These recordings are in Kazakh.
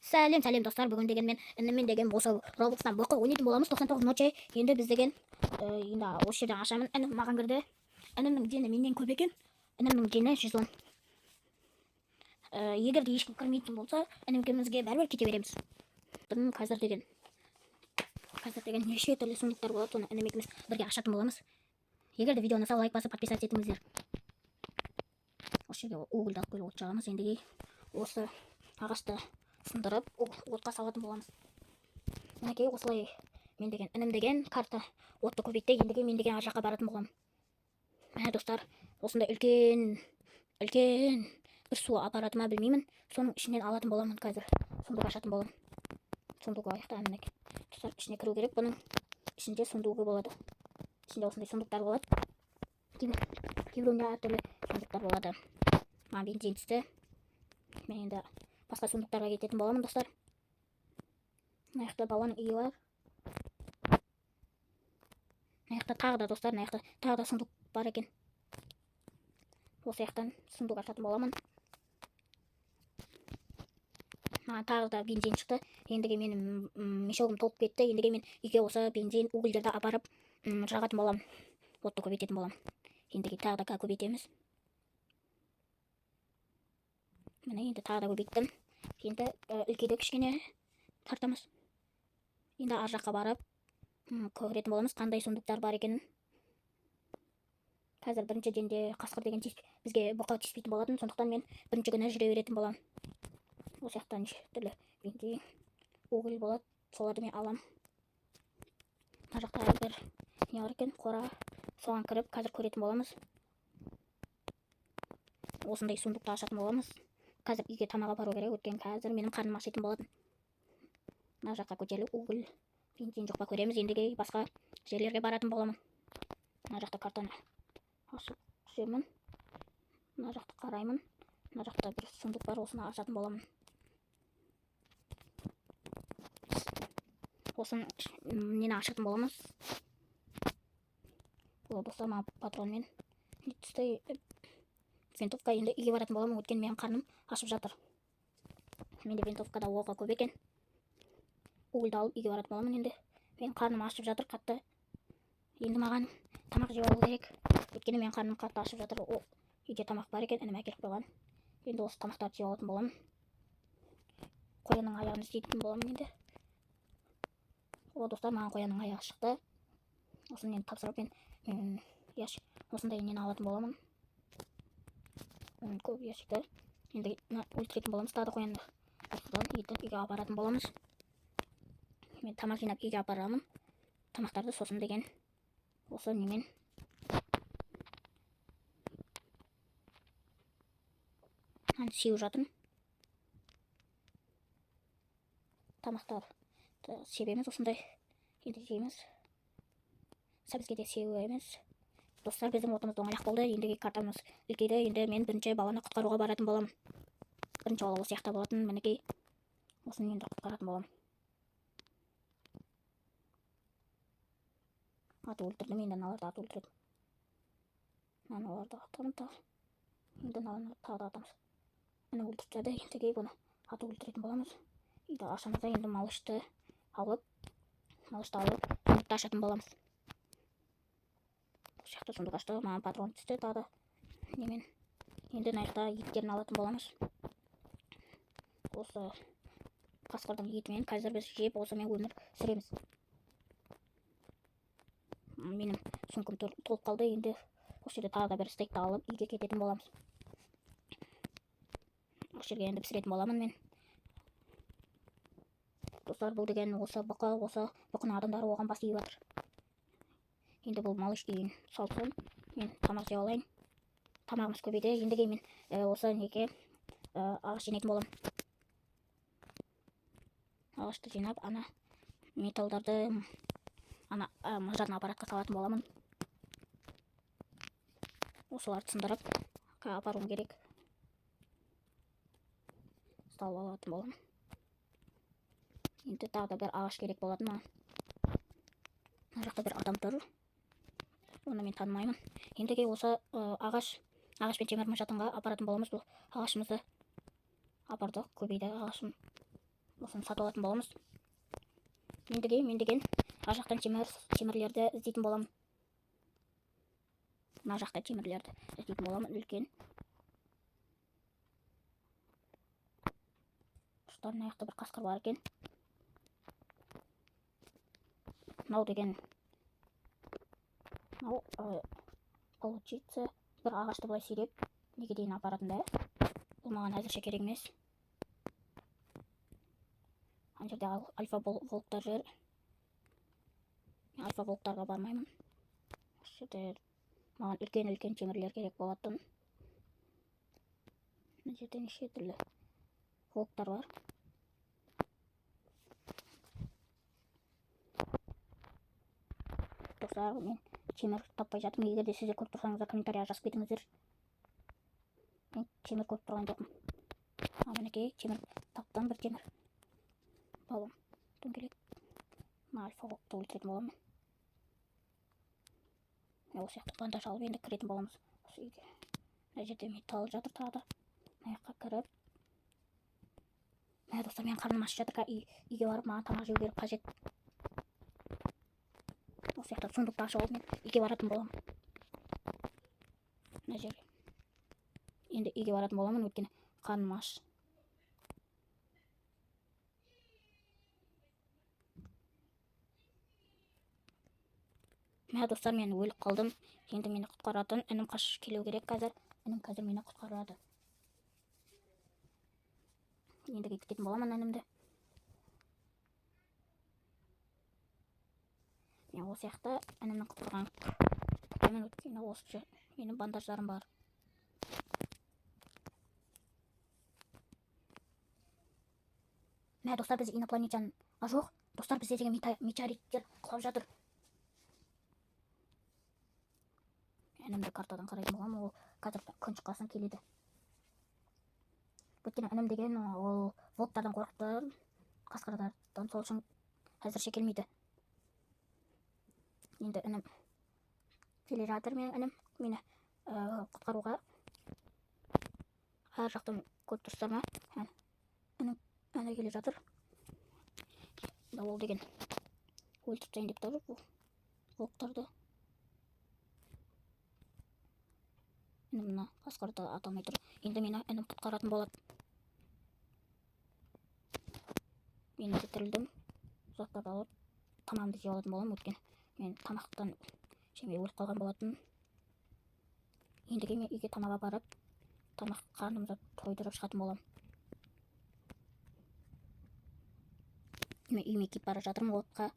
Сәлем достар, бүгін деген мен ініммен деген осы Roblox'тан бақы ойнайтын боламыз. 99 ночи. Енді біз деген енді осы жерден ашамын. Інім маған кірді. Інімнің жені менен көп екен. Інімнің жені 110. Егер де ешкім кірмейтін болса, інімізге бәрібір кете береміз. Қазір деген неше түрлі сундуктар болады, соны інім екеуміз бірге ашатын боламыз. Егер де видео ұнаса, лайк басып подписаться етіңіздер. Осы жерге угілді алып келіп от жағамыз. Ендіге осы ағашты сындырып отқа салатын боламыз. Мінекей осылай мен деген інім деген карта отты көбейтті. Ендіге мен деген ар жаққа баратын боламын. Міне достар, осындай үлкен бір су аппараты ма білмеймін, соның ішінен алатын боламын. Қазір сундук ашатын боламын. Сундук аяқта мінекей. Достар, ішіне кіру керек. Бұның ішінде сундугі болады. Ішінде осындай сундуктар болады. Кейбіреуінде әртүрлі сундуктар болады. Маған бензин түсті. Мен енді басқа сундуктарға кететін боламын достар. Мына жақта баланың үйі бар. Мына жақта тағы да достар, мына жақта тағы да сундук бар екен. Осы жақтан сундук ашатын боламын. Маған тағы да бензин шықты. Ендіге менің мешогым толып кетті. Ендіге мен үйге осы бензин угілдерді апарып жағатын боламын. Отты көбейтетін боламын. Ендіге тағы да көбейтеміз. Міне енді тағы да көбейттім. Енді үлкейді кішкене тартамыз. Енді ар жаққа барып көретін боламыз, қандай сундуктар бар екенін. Қазір біріншіден де қасқыр деген бізге бұқа тиіспейтін болатын, сондықтан мен бірінші күні жүре беретін боламын. Осы жақтан неше түрлі бензин, угіл болады, соларды мен аламын. Мына жақта бір не бар екен, қора, соған кіріп қазір көретін боламыз. Осындай сундукты ашатын боламыз. Қазір үйге тамаға бару керек, өткен қазір менің қарным ашитын болатын. Мына жаққа көтеріліп угіл, бензин жоқ па көреміз. Ендіге басқа жерлерге баратын боламын. Мына жақта картаны ашып түсемін. Мына жақты қараймын. Мына жақта бір сундук бар, осыны ашатын боламын. Осын нені ашатын боламыз. Бұл достар, маған патронмен түсті. Винтовка. Енді үйге баратын боламын, өткен менің қарным ашып жатыр. Менде винтовкада оғы көп екен. Угілді алып үйге баратын боламын. Енді менің қарным ашып жатыр қатты. Енді маған тамақ жеп алу керек. Өйткені менің қарным қатты ашып жатыр. Үйде тамақ бар екен, інім әкеліп қойған. Енді осы тамақтарды жеп алатын боламын. Қоянның аяғын іздейтін боламын енді. Достар, маған қоянның аяғы шықты. Осыны енді тапсырып мен осындай нені алатын боламын. Көп ящикті енді өлтіретін боламыз. Тағы да қоянды үйге апаратын боламыз. Мен тамақ жинап үйге апарамын. Тамақтарды сосын деген осы немен сеуіп жатырмын. Тамақтарды себеміз осындай. Енді жейміз. Сәбізге де сеуеміз. Достар, біздің отымыз доңайақ болды. Ендігі картамыз үлкейді. Енді мен бірінші баланы құтқаруға баратын боламын. Бірінші бала осы жақта болатын. Мінекей осыны енді құтқаратын боламын. Аты өлтірдім. Енді аналарды аты өлтірдім. Аналарды атамын тағы. Енді аналарды тағы да атамыз. Мені өлтіріп жады. Ендігі бұны аты өлтіретін боламыз. Енді ашамызда енді малышты алып сундукты ашатын боламыз. Осы жақта сундук ашты. Маған патрон түсті. Тағы да немен енді мына жақта еттерін алатын боламыз. Осы қасқырдың етімен қазір біз жеп осымен өмір сүреміз. Менің сумкам толып қалды. Енді осы жерде тағы да бір стейкті алып үйге кететін боламыз. Осы жерге енді пісіретін боламын мен. Достар, бұл деген осы бұқының адамдары оған бас иіп жатыр. Енді бұл малыш үйін салсын. Мен тамақ жеп алайын. Тамағымыз көбейді. Ендіге мен осы неге ағаш жинайтын боламын. Ағашты жинап, ана металдарды мыжатын аппаратқа салатын боламын. Осыларды сындырып апаруым керек. Салып алатын боламын. Енді тағы да бір ағаш керек болатын маған. Мына жақта бір адам тұр. Оны мен танымаймын. Ендіге осы ағашпен темір мыжатынға апаратын боламыз. Бұл ағашымызды апардық, көбейді ағашым. осыны сатып алатын боламыз. Ендіге мен деген ар жақтан темірлерді іздейтін боламын. Мына жақта темірлерді іздейтін боламын, үлкен. Ұштар мына жақта бір қасқыр бар екен. Мынау деген получится бір ағашты былай сүйреп неге дейін апаратындай. Бұл маған әзірше керек емес. Ана жерде альфа волктар жүр. Альфа волктарға бармаймын. Осы жерде маған үлкен темірлер керек болатын. Мына жерде неше түрлі волктар бар. Достар, мен темір таппай жатырмын. Егер де сіздер көріп тұрсаңыздар, комментарияға жазып кетіңіздер. Мен темір көріп тұрған жоқпын. Мінекей темір таптым, бір темір балам. Дөңгелек. Мына альфа волкты өлтіретін боламын. Осы сияқты бандаж алып енді кіретін боламыз. Осы үйге. Мына жерде металл жатыр тағы да. Мына жаққа кіріп. Мына достар, менің қарным ашып жатыр. Үйге барып маған тамақ жеу керек қажет. Осы жақта сундукты ашып алып мен үйге баратын боламын. Мына жерге. Енді үйге баратын боламын, өйткені қарным аш. Мына достар, мен өліп қалдым. Енді мені құтқаратын інім қашып келу керек қазір. Інім қазір мені құтқарады. Ендіге күтетін боламын інімді. Мен осы жақта інімнің құтқарған күтемін, өйткені осы менің бандаждарым бар. Мә достар, біз инопланетян. Жоқ, достар, бізде деген метеориттер құлап жатыр. Інімді картадан қарайтын болам, ол қазір күн шыққасын келеді. Өйткені інім деген ол волктардан қорықты, қасқырдардан, сол үшін әзірше келмейді. Енді інім келе жатыр, менің інім мені құтқаруға. Ар жақтан көріп тұрсыздар ма? Інім әне келе жатыр. Ол деген өлтіріп тастайын деп тұр бұл волктарды. Інім мына қасқырды ата алмай тұр. Енді мені інім құтқаратын болады. Мен енді тірілдім. Заттарды алып тамағымды жей алатын боламын, өйткені мен тамақтан жемей өліп қалған болатын. Ендіге мен үйге тамақ апарып, қарнымды тойдырып шығатын боламын. Мен үйіме кетіп бара жатырмын отқа.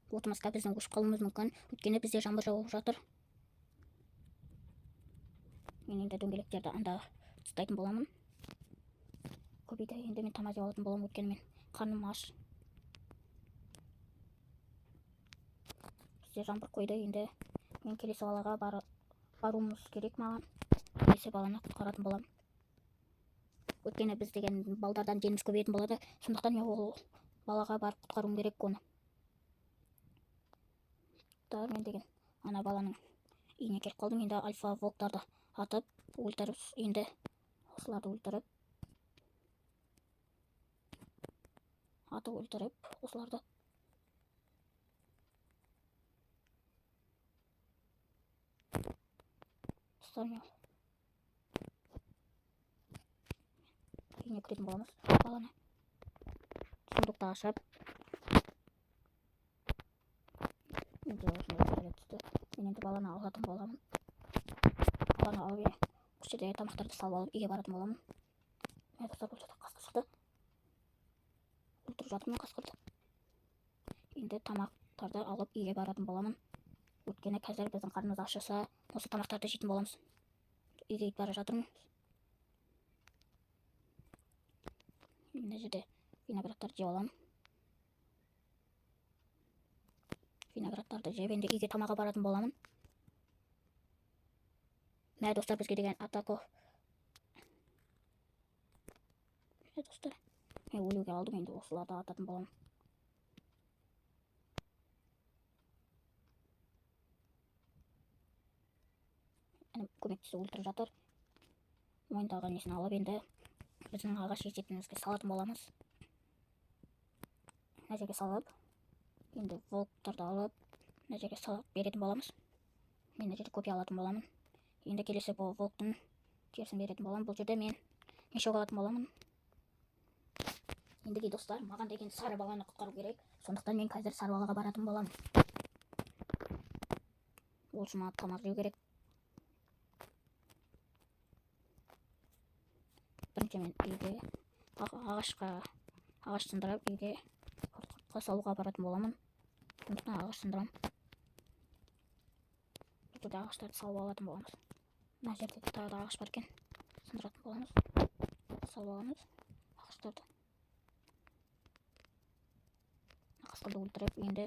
Отымызға біздің өшіп қалуымыз мүмкін, өйткені бізде жаңбыр жауып жатыр. Мен енді дөңгелектерді анда тастайтын боламын. Көбейді, енді мен тамақ жеп алатын боламын, өйткені мен қарным аш. Бізде жаңбыр қойды, енді мен келесі балаға баруымыз керек маған. Келесі баланы құтқаратын боламын. Өйткені біз деген балдардан женіміз көбейетін болады, сондықтан мен ол балаға барып құтқаруым керек оны. Мен деген ана баланың үйіне келіп қалдым. Енді альфа волктарды атып, өлтіріп, енді осыларды өлтіріп, осыларды. Мен үйіне кіретін боламыз. Баланы сундукты ашып. Енді мен енді баланы алатын боламын. Баланы алып, осы жерде тамақтарды салып алып, үйге баратын боламын. Мен достар, бұл жерде қасқыр шықты. Өлтіріп жатырмын қасқырды. Енді тамақтарды алып үйге баратын боламын. Өйткені қазір біздің қарнымыз ашса, осы тамақтарды жейтін боламыз. Үйге кетіп бара жатырмын. Мына жерде виноградтарды жеп аламын. Виноградтарды жеп, енді үйге тамаққа баратын боламын. Мә достар, бізге деген атако. Мә достар, мен өлуге алдым, енді осыларды ататын боламын. Көмектесі өлтіріп жатыр. Мойындағы несін алып, енді біздің ағаш есетімізге салатын боламыз. мына жерге салып, енді волктарды алып, мына жерге салып беретін боламыз. Мен мына жерде копия алатын боламын. Енді келесі бұл волктың терісін беретін боламын. Бұл жерде мен мешок алатын боламын. Ендігі достар, маған деген сары баланы құтқару керек. Сондықтан мен қазір сары балаға баратын боламын. Ол үшін маған тамақ жеу керек. Бірінші мен үйге ағаш сындырып, үйге құртқа салуға баратын боламын. Сондықтан ағаш сындырам. Бұл жерде ағаштарды салып алатын боламыз. Мына жерде тағы да ағаш бар екен. Сындыратын боламыз. Салып аламыз ағаштарды. Қасқырды өлтіріп, енді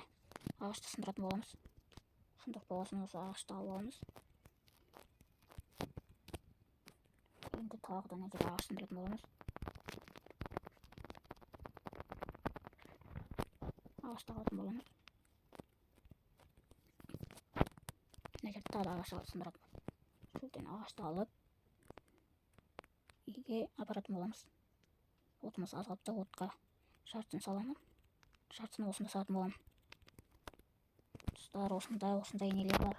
ағашты сындыратын боламыз. Сындырып болғасын осы ағашты алып аламыз. Енді тағы да мына жерде ағаш сындыратын боламыз. Ағашты алатын боламыз. Мына жерде тағы да ағаш сындыратын. Шөлден ағашты алып, үйге апаратын боламыз. Отымыз аз қалыпты, отқа жартысын саламын. Жартысын осында салатын боламын. Достар, осындай нелер бар.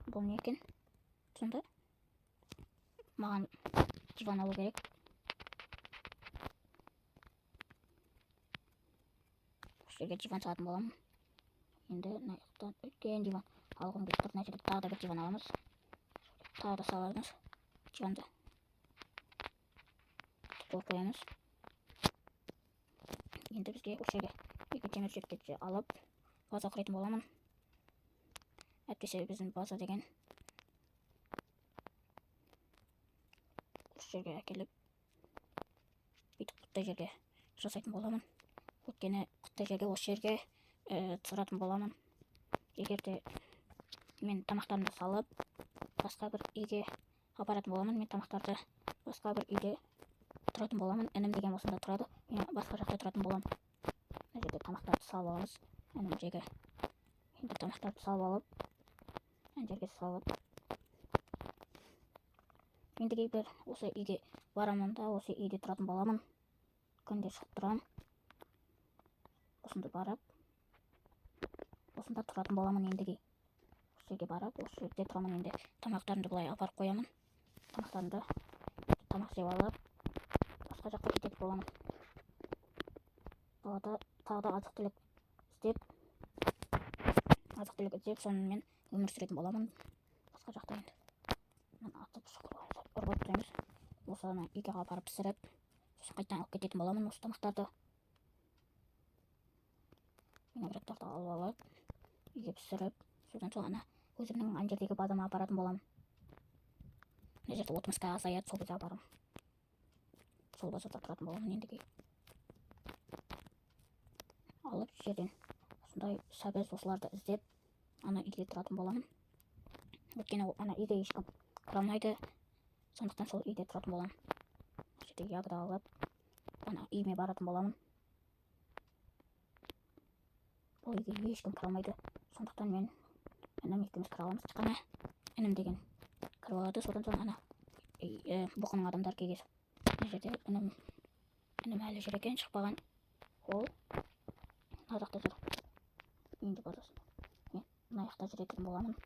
Бұл не екен? Сонда маған диван алу керек. Осы жерге диван салатын боламын. Енді үлкен диван алғым келіп тұр. Мына жерде тағы да бір диван аламыз. Тағы да саламыз диванды. Қойып қоямыз. Енді бізге осы жерге екі темір жертекті алып база құрайтын боламын. Әйтпесе біздің база деген осы жерге әкеліп бүйтіп құттай жерге жасайтын боламын. Өйткені құттай жерге осы жерге тұратын боламын. Егер де мен тамақтарымды салып басқа бір үйге апаратын боламын. Мен тамақтарды басқа бір үйде тұратын боламын. Інім деген осында тұрады. Мен басқа жақта тұратын боламын. Мына жерде тамақтарды салып аламыз. Інім жерге. Енді тамақтарды салып алып, мына жерге салып. Ендігі бір осы үйге барамын да, осы үйде тұратын боламын. Күнде шығып тұрам. Осында барып, осында тұратын боламын ендігі. Осы жерге барып, осы жерде тұрамын. Енді тамақтарымды былай апарып қоямын. Тамақтарымды тамақ жеп алып, басқа жаққа кететін боламын. Далада тағы да азық түлік іздеп, сонымен өмір сүретін боламын. Басқа жақта енді. Мен атып ұрғып тұрамыз. Осыны үйге апарып пісіріп, сосын қайтадан алып кететін боламын осы тамақтарды. Виноградтарды алып, үйге пісіріп, содан соң өзімнің ана жердегі базама апаратын боламын. Мына жерде отымыз азаяды, сол кезде апарам. Сол базарда тұратын боламын ендігі. Алып жерден осындай сәбіз осыларды іздеп, ана үйде тұратын боламын. Өйткені ана үйде ешкім кіре алмайды. Сондықтан сол үйде тұратын боламын. Жерде ягода алып, ана үйіме баратын боламын. Бұл үйге ешкім кіре алмайды. Сондықтан мен інім екеуміз кіре аламыз. Қана інім деген кіріп алады. Содан соң ана бұқының адамдар келген. Мына жерде інім әлі жүр екен, шықпаған. Ол мына жақта жүр. Енді базасында. Мен мына жақта жүретін боламын.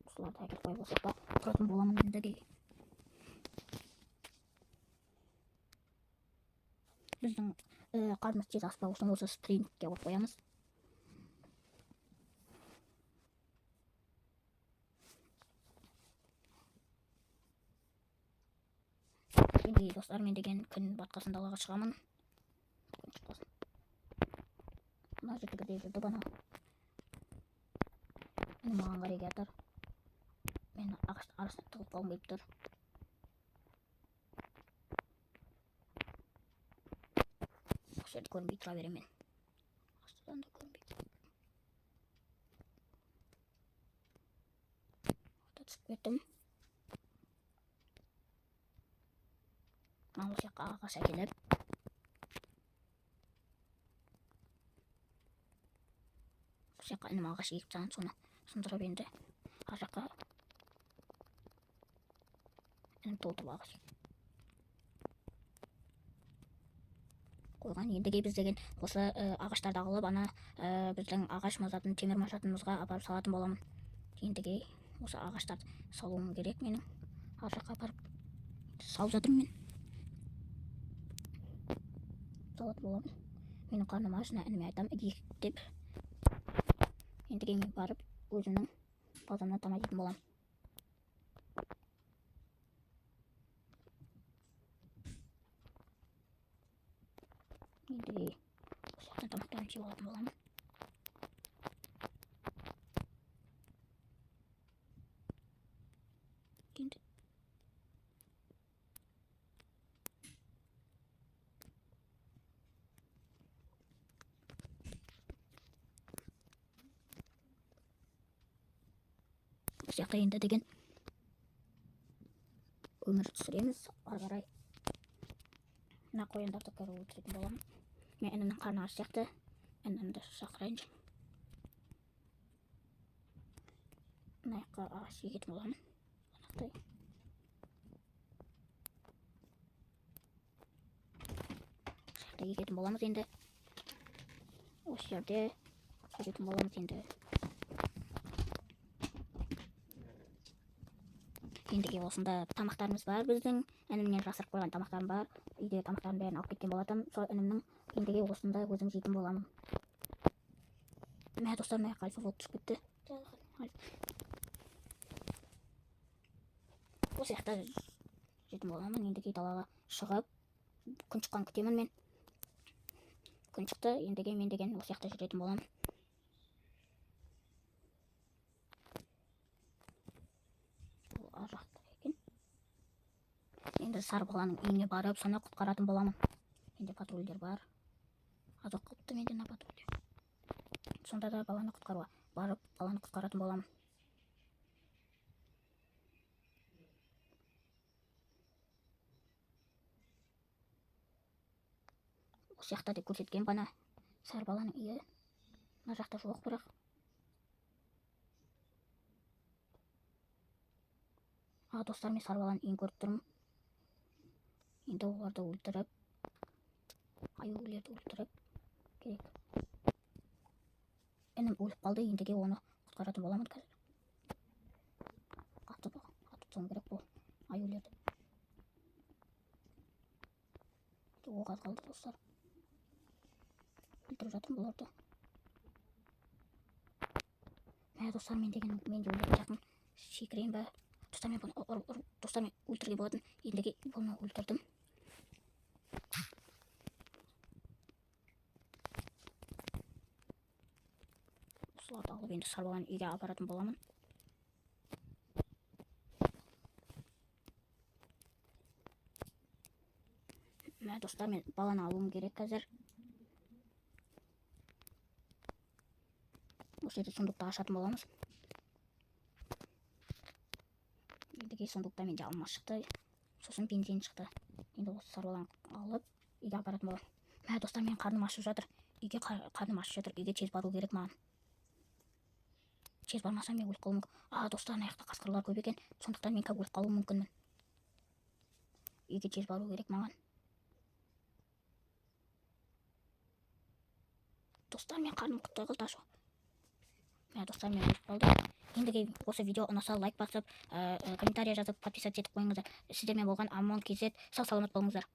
Осыларды әкеліп қойып осы жақта тұратын боламын ендігі. Біздің қарнымыз тез аспау үшін осы стрингке қойып қоямыз. Енді достар, мен деген күн батқасын далаға шығамын. Мына жердегі жүрді бана. Мен маған қарай жатыр. Мен ағаштың арасына тығылып қалғым келіп тұр. Осы жерде көрінбей тұра беремін мен. Астыдан да көрінбейді. Түсіп кеттім. Осы жаққа ағаш әкеліп, осы жаққа інім ағаш егіп тастаған, соны сындырып енді ар жаққа інім толтырып ағаш. қойған. Ендіге біз деген осы ағаштарды алып ана біздің ағаш мазатын темір машатымызға апарып салатын боламын. Ендіге осы ағаштарды салуым керек менің. Ар жаққа апарып салып жатырмын мен. Салатын боламын. Менің қарным аш, ініме айтам, егейік деп. Ендіге мен барып өзімнің базамнан тамақ жейтін боламын. Ендіге осы жақтан тамақтарын жеп алатын боламын. Енді осы жақта енді деген өмір сүреміз. Ары қарай мына қояндарды өлтіретін боламын. Мен інімнің қарны аш сияқты. Інімді шақырайыншы. Мына жаққа ағаш егетін боламын. Анақтай. Жақта егетін боламыз енді. Осы жерде жүретін боламыз енді. Ендіге осында тамақтарымыз бар біздің. Інімнен жасырып қойған тамақтарым бар. Үйде тамақтарын бәрін алып кеткен болатым. Сол інімнің ендіге осында өзім жейтін боламын. Мә достар, мә альфа волк түсіп кетті. Осы жақта жейтін боламын. Ендіге далаға шығып күн шыққан күтемін мен. Күн шықты, ендіге мен деген осы жақта жүретін боламын. Ар жақта екен. Енді сары баланың үйіне барып, соны құтқаратын боламын. Енді патрульдер бар. Азық қылыпты менде мына патрульдер. Сонда да баланы құтқаруға барып, баланы құтқаратын боламын. Осы жақта деп көрсеткен бана сары баланың үйі. Мына жақта жоқ бірақ. Достар, мен сары баланың үйін көріп тұрмын. Енді оларды өлтіріп, аюлерді өлтіріп керек. Інім өліп қалды, ендіге оны құтқаратын боламын қазір. Атып тастауым керек бұл аюлерді. Оқ аз қалды достар. Өлтіріп жатырмын бұларды. Мә достар, мен де өлетін жақын секірейін бе. Достар, мен бұны достар, мен өлтірген болатын. Ендіге бұны өлтірдім. Осыларды алып енді сары баланы үйге апаратын боламын. Мә достар, мен баланы алуым керек қазір. Осы жерде сундукты ашатын боламыз. Ендіге сундукта менде алмас шықты, сосын бензин шықты. Енді осы сары баланы алып үйге апаратын боламын. Мә достар, мен қарным ашып жатыр. Үйге қарным ашып жатыр. Үйге тез бару керек маған. Тез бармасам мен өліп қалуым мүмкін. Достар, ана жақта қасқырлар көп екен. Сондықтан мен өліп қалуым мүмкінмін. Үйге тез бару керек маған. Достар, мен қарным құттай қалды ашу. Мә достар, мен өліп қалдым. Ендіге осы видео ұнаса лайк басып, комментария жазып, подписаться етіп қойыңыздар. Сіздермен болған Амон KZ. Сау саламат болыңыздар.